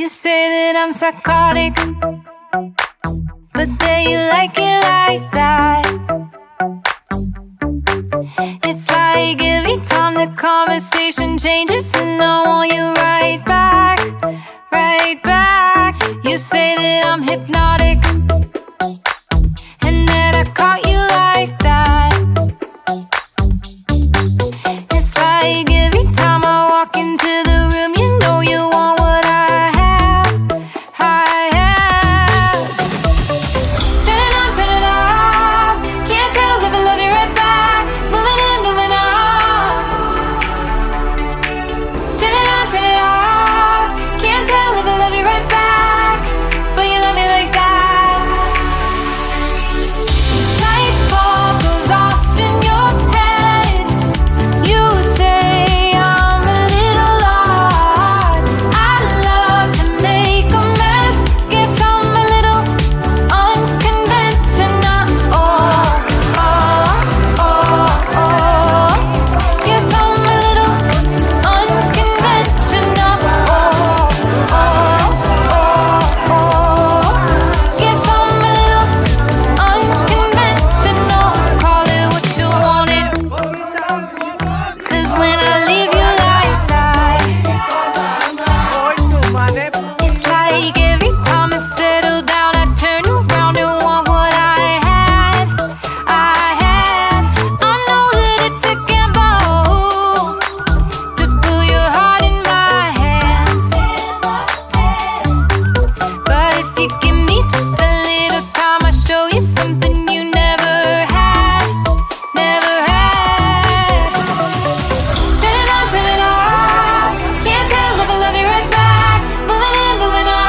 You say that I'm psychotic, but then you like it like that. It's like every time the conversation changes, and I want you right back, right back. You say that I'm hypnotic, and that I caught you like that. It's like every time I walk into the room, you know you want what I have, I have. Turn it on, turn it off. Can't tell if I love you right back. Moving in, moving on. Turn it on, turn it off. Can't tell if I love you right back, but you love me like that. Light bulb goes off in your head. You say I'm a little odd. I love to make a mess. Guess I'm a little unconventional. Oh, oh, oh, oh. Guess I'm a little unconventional. Oh, oh, oh, oh. Guess I'm a little unconventional. Call it what you want it, 'cause when I leave you like that, it's like every time I settle down, I turn around and want what I had, I had. I know that it's a gamble to put your heart in my hands, but if you give me just a little time, I'll show you something you never had, never had. Turn it on, turn it off. Can't tell if I love you right back. Moving in, moving on.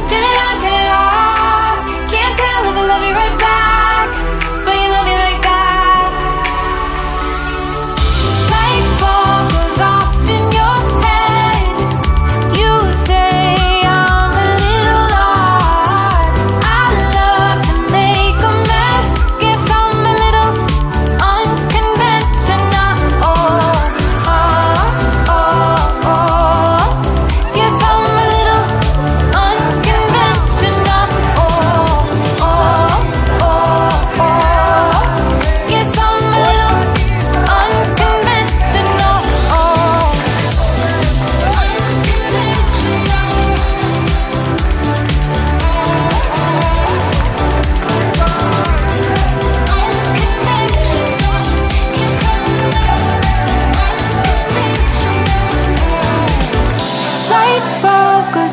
Turn it on, turn it off. Can't tell if I love you right back, but you love me like that. Light bulb goes off in your head. You say I'm a little odd. I love to make a mess. Guess I'm a little unconventional. Oh, oh, oh, oh. Guess I'm a little unconventional. Oh, oh, oh, oh. Guess I'm a little unconventional. Light bulb goes